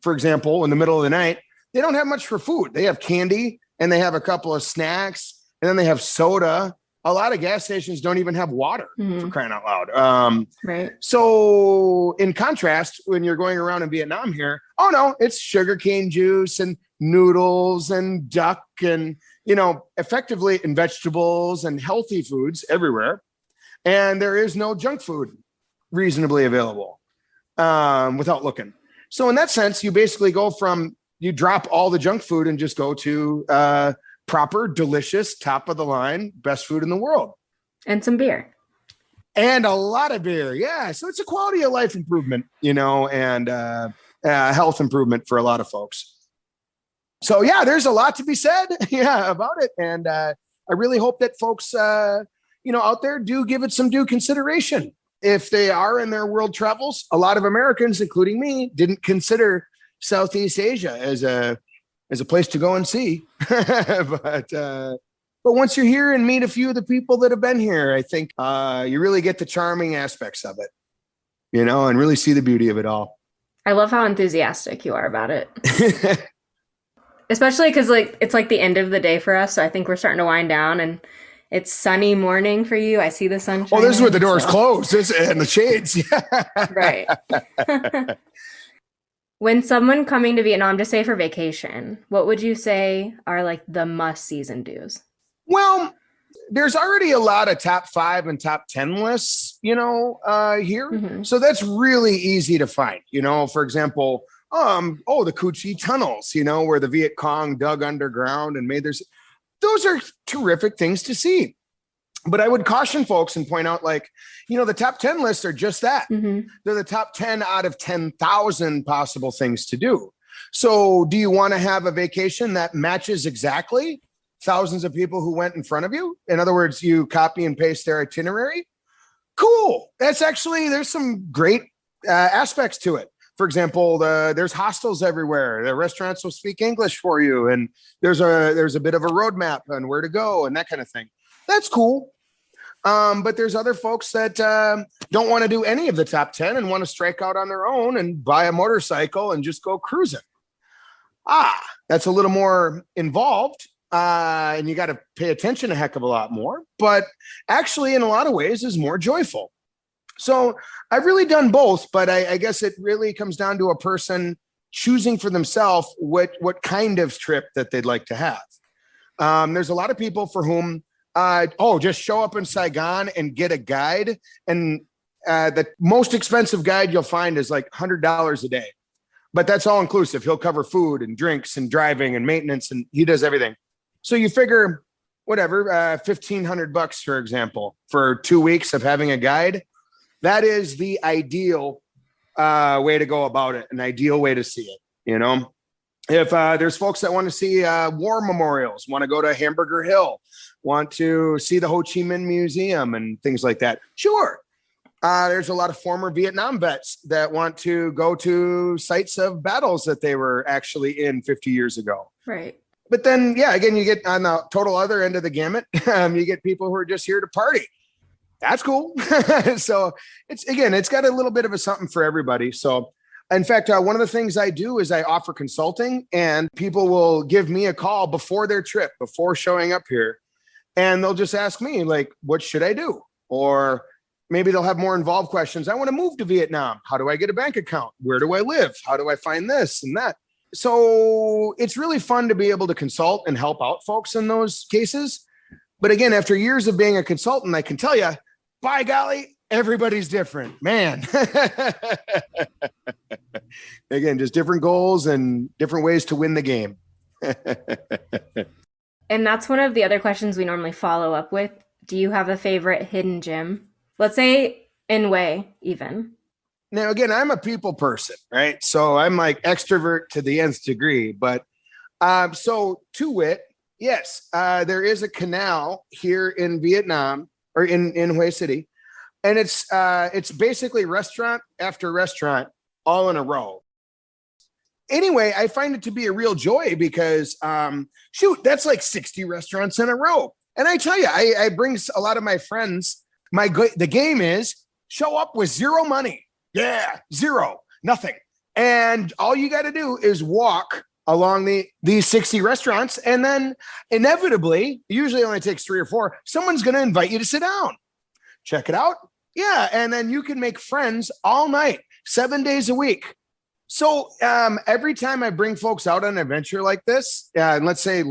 for example, in the middle of the night, they don't have much for food. They have candy and they have a couple of snacks. And then they have soda. A lot of gas stations don't even have water, for crying out loud. Right. So in contrast, when you're going around in Vietnam here, oh no, it's sugarcane juice and noodles and duck and, you know, effectively and vegetables and healthy foods everywhere. And there is no junk food reasonably available without looking. So in that sense, you basically you drop all the junk food and just go to proper, delicious, top of the line, best food in the world. And some beer. And a lot of beer. Yeah. So it's a quality of life improvement, you know, and health improvement for a lot of folks. So yeah, there's a lot to be said about it. And I really hope that folks, you know, out there do give it some due consideration. If they are in their world travels, a lot of Americans, including me, didn't consider Southeast Asia as a place to go and see. But once you're here and meet a few of the people that have been here, I think you really get the charming aspects of it, you know, and really see the beauty of it all. I love how enthusiastic you are about it. Especially because like it's like the end of the day for us. So I think we're starting to wind down and it's sunny morning for you. I see the sunshine. Oh, this is where the door's closed and the shades. Right. When someone coming to Vietnam, just say for vacation, what would you say are like the must sees and do's? Well, there's already a lot of top 5 and top 10 lists, you know, here. Mm-hmm. So that's really easy to find, you know, for example, the Cu Chi tunnels, you know, where the Viet Cong dug underground and made those are terrific things to see. But I would caution folks and point out, like, you know, the top 10 lists are just that. Mm-hmm. They're the top 10 out of 10,000 possible things to do. So do you want to have a vacation that matches exactly thousands of people who went in front of you? In other words, you copy and paste their itinerary. Cool. That's actually, there's some great aspects to it. For example, there's hostels everywhere. The restaurants will speak English for you, and there's a bit of a roadmap on where to go and that kind of thing. That's cool. But there's other folks that don't want to do any of the top 10 and want to strike out on their own and buy a motorcycle and just go cruising. That's a little more involved, and you got to pay attention a heck of a lot more, but actually in a lot of ways is more joyful. So I've really done both, but I guess it really comes down to a person choosing for themselves what kind of trip that they'd like to have. There's a lot of people for whom, just show up in Saigon and get a guide. And the most expensive guide you'll find is like $100 a day, but that's all inclusive. He'll cover food and drinks and driving and maintenance, and he does everything. So you figure whatever, $1,500, for example, for 2 weeks of having a guide. That is the ideal way to go about it, an ideal way to see it. If there's folks that want to see war memorials, want to go to Hamburger Hill, want to see the Ho Chi Minh Museum and things like that, sure. There's a lot of former Vietnam vets that want to go to sites of battles that they were actually in 50 years ago. Right. But then, again, you get on the total other end of the gamut. You get people who are just here to party. That's cool. So it's got a little bit of a something for everybody. So in fact, one of the things I do is I offer consulting, and people will give me a call before their trip, before showing up here. And they'll just ask me, like, what should I do? Or maybe they'll have more involved questions. I want to move to Vietnam. How do I get a bank account? Where do I live? How do I find this and that? So it's really fun to be able to consult and help out folks in those cases. But again, after years of being a consultant, I can tell you, by golly, everybody's different, man. Again, just different goals and different ways to win the game. And that's one of the other questions we normally follow up with. Do you have a favorite hidden gem? Let's say in way, even. Now, again, I'm a people person, right? So I'm like extrovert to the nth degree. But so to wit, yes, there is a canal here in Vietnam, or in Hue City. And it's basically restaurant after restaurant all in a row. Anyway, I find it to be a real joy because, that's like 60 restaurants in a row. And I tell you, I bring a lot of my friends. The game is show up with zero money. Yeah, zero, nothing. And all you got to do is walk along these 60 restaurants. And then inevitably, usually it only takes 3 or 4, someone's going to invite you to sit down. Check it out. Yeah. And then you can make friends all night, 7 days a week. So every time I bring folks out on an adventure like this, and let's say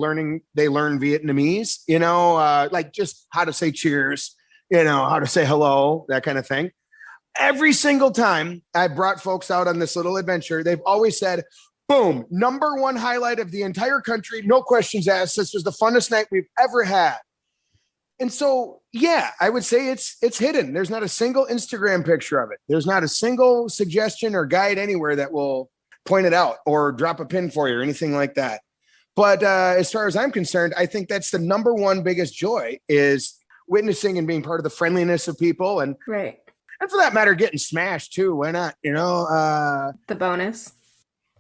they learn Vietnamese, like just how to say cheers, how to say hello, that kind of thing. Every single time I brought folks out on this little adventure, they've always said, boom, number one highlight of the entire country. No questions asked. This was the funnest night we've ever had. And so, I would say it's hidden. There's not a single Instagram picture of it. There's not a single suggestion or guide anywhere that will point it out or drop a pin for you or anything like that. But as far as I'm concerned, I think that's the number one biggest joy is witnessing and being part of the friendliness of people. And right. And for that matter, getting smashed too. Why not? The bonus.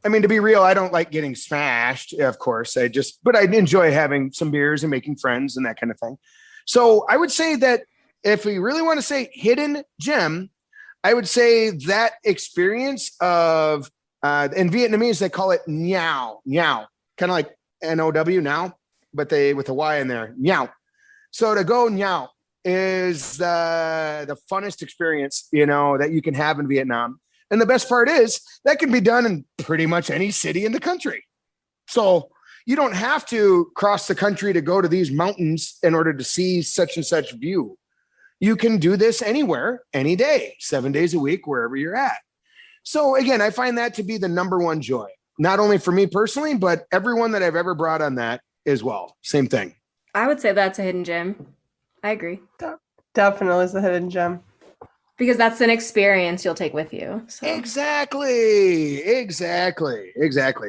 I mean, to be real, I don't like getting smashed, of course. But I enjoy having some beers and making friends and that kind of thing. So I would say that if we really want to say hidden gem, I would say that experience of, in Vietnamese, they call it nhau, kind of like N-O-W now, but with a Y in there, nhau. So to go nhau is the funnest experience, that you can have in Vietnam. And the best part is that can be done in pretty much any city in the country. So you don't have to cross the country to go to these mountains in order to see such and such view. You can do this anywhere, any day, 7 days a week, wherever you're at. So again, I find that to be the number one joy, not only for me personally, but everyone that I've ever brought on that as well. Same thing. I would say that's a hidden gem. I agree. Definitely is a hidden gem. Because that's an experience you'll take with you. So. Exactly.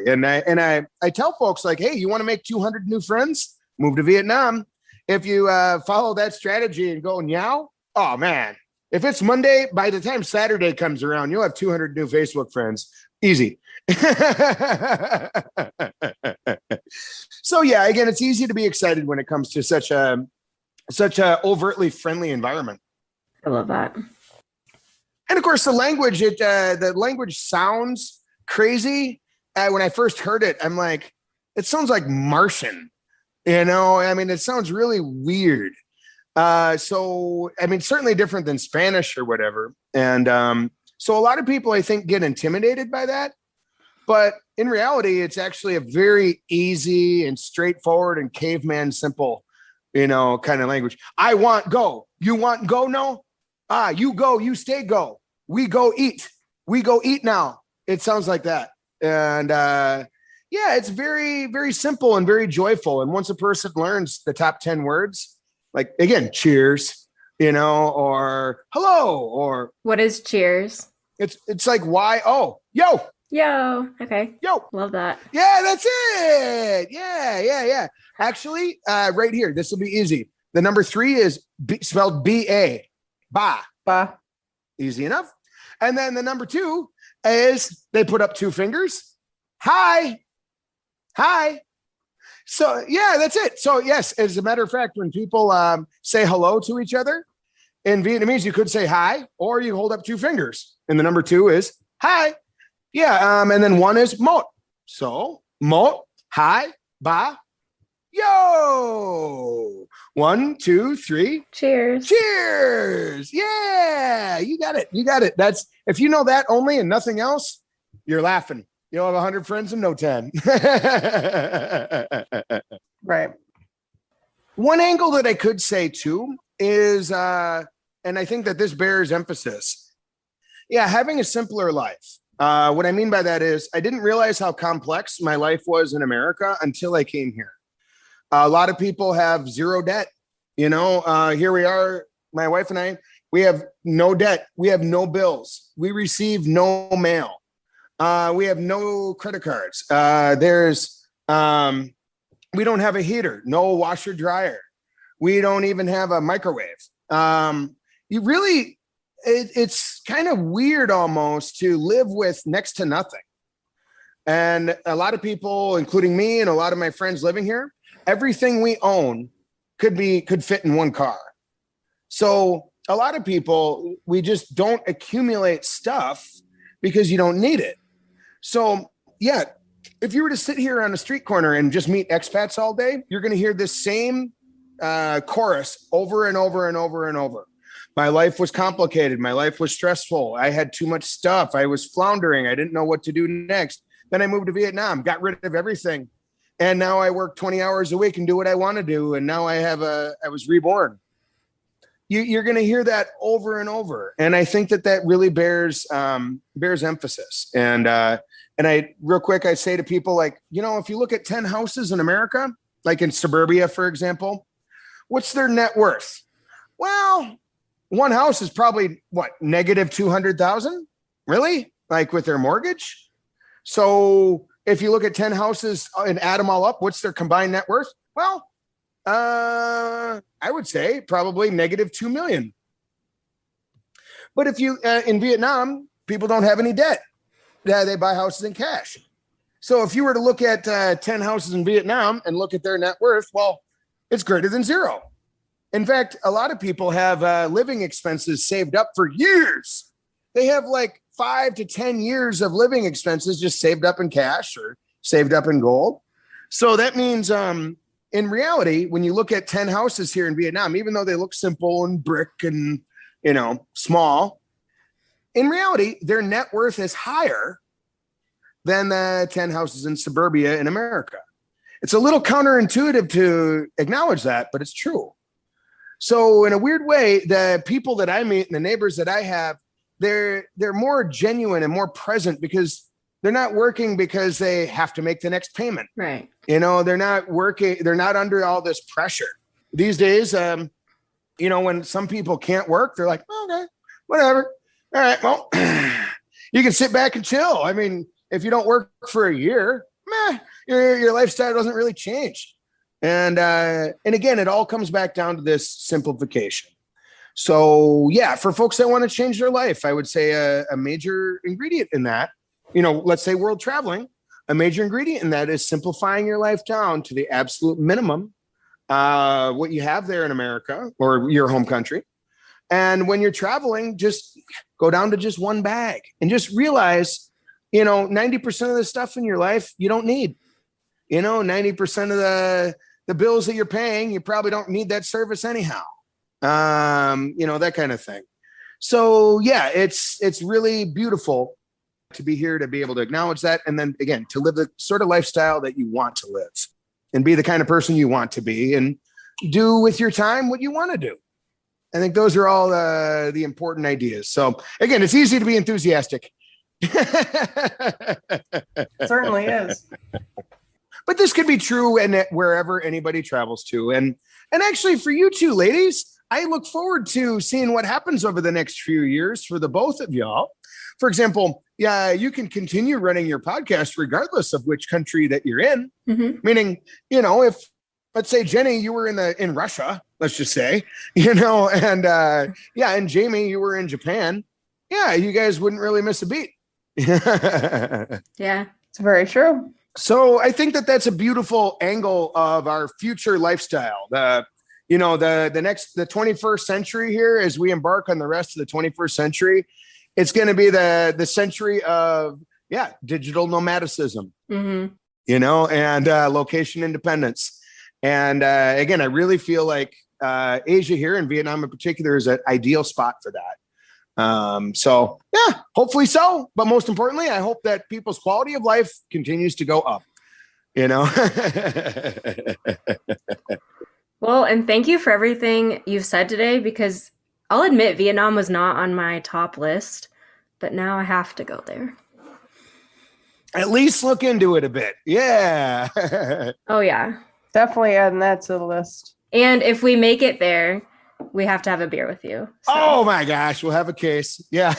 And I tell folks like, hey, you want to make 200 new friends? Move to Vietnam. If you follow that strategy and go nhau, oh man, if it's Monday, by the time Saturday comes around, you'll have 200 new Facebook friends. Easy. So yeah, again, it's easy to be excited when it comes to such a overtly friendly environment. I love that. And of course, the language sounds crazy. When I first heard it, I'm like, it sounds like Martian. I mean, it sounds really weird. So, I mean, certainly different than Spanish or whatever. And so a lot of people, I think, get intimidated by that. But in reality, it's actually a very easy and straightforward and caveman simple, kind of language. I want go. You want go? No. You go, you stay go. We go eat. We go eat now. It sounds like that. And yeah, it's very, very simple and very joyful. And once a person learns the top 10 words, like, again, cheers, or hello, or what is cheers? It's like why? Oh, yo. Okay. Yo. Love that. Yeah, that's it. Yeah. Actually, right here, this will be easy. The number 3 is spelled B-A. Ba. Ba. Easy enough. And then the number 2 is they put up 2 fingers. Hi. So yeah, that's it. So yes, as a matter of fact, when people say hello to each other in Vietnamese, you could say hi, or you hold up 2 fingers. And the number 2 is hi. Yeah. And then 1 is mot. So mot, hi, ba, yo. 1, 2, 3. Cheers. Yeah, you got it. That's, if you know that only and nothing else, you're laughing. You'll have 100 friends in no 10. Right. One angle that I could say too is, and I think that this bears emphasis. Yeah, having a simpler life. What I mean by that is I didn't realize how complex my life was in America until I came here. A lot of people have 0 debt. Here we are, my wife and I, we have no debt. We have no bills. We receive no mail. We have no credit cards. We don't have a heater, no washer dryer. We don't even have a microwave. It's kind of weird almost to live with next to nothing. And a lot of people, including me and a lot of my friends living here, everything we own could fit in 1 car. So a lot of people, we just don't accumulate stuff because you don't need it. So yeah, if you were to sit here on a street corner and just meet expats all day, you're going to hear this same chorus over and over and over and over. My life was complicated. My life was stressful. I had too much stuff. I was floundering. I didn't know what to do next. Then I moved to Vietnam, got rid of everything. And now I work 20 hours a week and do what I want to do. And now I was reborn. You're going to hear that over and over. And I think that really bears emphasis. And I real quick, I say to people like, if you look at 10 houses in America, like in suburbia, for example, what's their net worth? Well, 1 house is probably negative 200,000, really? Like with their mortgage. So if you look at 10 houses and add them all up, what's their combined net worth? Well, I would say probably negative 2 million. But if you, in Vietnam, people don't have any debt. They buy houses in cash. So if you were to look at 10 houses in Vietnam and look at their net worth, well, it's greater than 0. In fact, a lot of people have living expenses saved up for years. They have like 5 to 10 years of living expenses just saved up in cash or saved up in gold. So that means in reality, when you look at 10 houses here in Vietnam, even though they look simple and brick and, small, in reality, their net worth is higher than the 10 houses in suburbia in America. It's a little counterintuitive to acknowledge that, but it's true. So in a weird way, the people that I meet and the neighbors that I have, they're more genuine and more present because they're not working because they have to make the next payment. Right. They're not working. They're not under all this pressure these days. When some people can't work, they're like, okay, whatever. All right. Well, you can sit back and chill. I mean, if you don't work for a year, your lifestyle doesn't really change. And again, it all comes back down to this simplification. So yeah, for folks that want to change their life, I would say a major ingredient in that let's say world traveling, a major ingredient in that is simplifying your life down to the absolute minimum, what you have there in America or your home country. And when you're traveling, just go down to just one bag and just realize, 90% of the stuff in your life you don't need. 90% of the bills that you're paying, you probably don't need that service anyhow. That kind of thing. So yeah, it's really beautiful to be here, to be able to acknowledge that. And then again, to live the sort of lifestyle that you want to live and be the kind of person you want to be and do with your time what you want to do. I think those are all the important ideas. So again, it's easy to be enthusiastic. Certainly is. But this could be true and wherever anybody travels to. And actually for you two ladies, I look forward to seeing what happens over the next few years for the both of y'all. For example, you can continue running your podcast regardless of which country that you're in. Mm-hmm. Meaning, if, let's say, Jenny, you were in Russia, let's just say, and Jamie, you were in Japan. Yeah, you guys wouldn't really miss a beat. Yeah, it's very true. So I think that's a beautiful angle of our future lifestyle. The 21st century here, as we embark on the rest of the 21st century, it's going to be the century of, digital nomadicism, mm-hmm. And location independence. And again, I really feel like Asia here and Vietnam in particular is an ideal spot for that. So yeah, hopefully so. But most importantly, I hope that people's quality of life continues to go up, Well, and thank you for everything you've said today, because I'll admit Vietnam was not on my top list, but now I have to go there. At least look into it a bit. Yeah. Oh, yeah. Definitely adding that to the list. And if we make it there, we have to have a beer with you. So. Oh my gosh, we'll have a case. Yeah.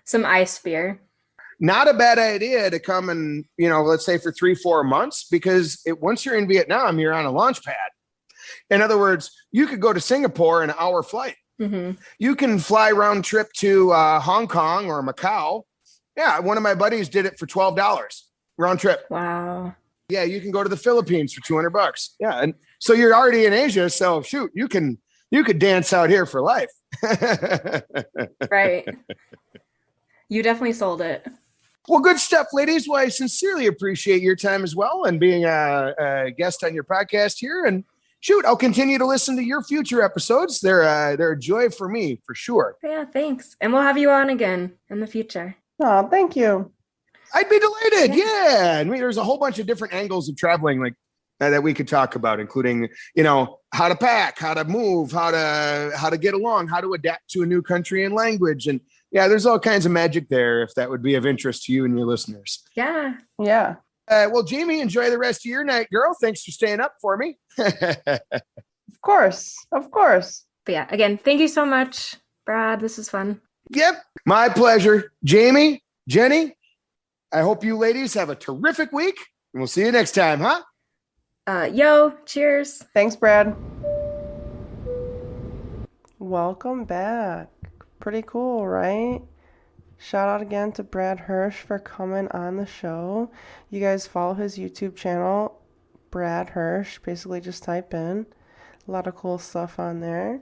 Some ice beer. Not a bad idea to come and, let's say for 3-4 months, because once you're in Vietnam, you're on a launch pad. In other words, you could go to Singapore in an hour flight. Mm-hmm. You can fly round trip to Hong Kong or Macau. Yeah, one of my buddies did it for $12 round trip. Wow. Yeah, you can go to the Philippines for $200. Yeah, and so you're already in Asia, so shoot, you could dance out here for life. Right. You definitely sold it. Well, good stuff, ladies. Well, I sincerely appreciate your time as well and being a guest on your podcast here. And shoot, I'll continue to listen to your future episodes. They're a joy for me, for sure. Yeah, thanks. And we'll have you on again in the future. Oh, thank you. I'd be delighted. Yeah. I mean, there's a whole bunch of different angles of traveling like that we could talk about, including, how to pack, how to move, how to get along, how to adapt to a new country and language. And yeah, there's all kinds of magic there if that would be of interest to you and your listeners. Yeah. Yeah. Well, Jamie, enjoy the rest of your night, girl. Thanks for staying up for me. Of course. But yeah, again, thank you so much, Brad. This is fun. Yep. My pleasure. Jamie, Jenny, I hope you ladies have a terrific week, and we'll see you next time, huh? Yo, cheers. Thanks, Brad. Welcome back. Pretty cool, right? Shout out again to Brad Hirsch for coming on the show. You guys follow his YouTube channel, Brad Hirsch. Basically just type in. A lot of cool stuff on there.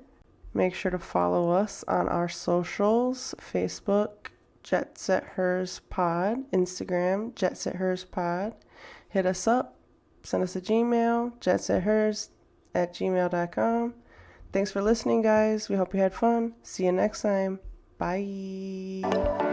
Make sure to follow us on our socials, Facebook, Jet Set Hers Pod, Instagram, Jet Set Hers Pod. Hit us up. Send us a Gmail, jetsethers@gmail.com. Thanks for listening, guys. We hope you had fun. See you next time. Bye.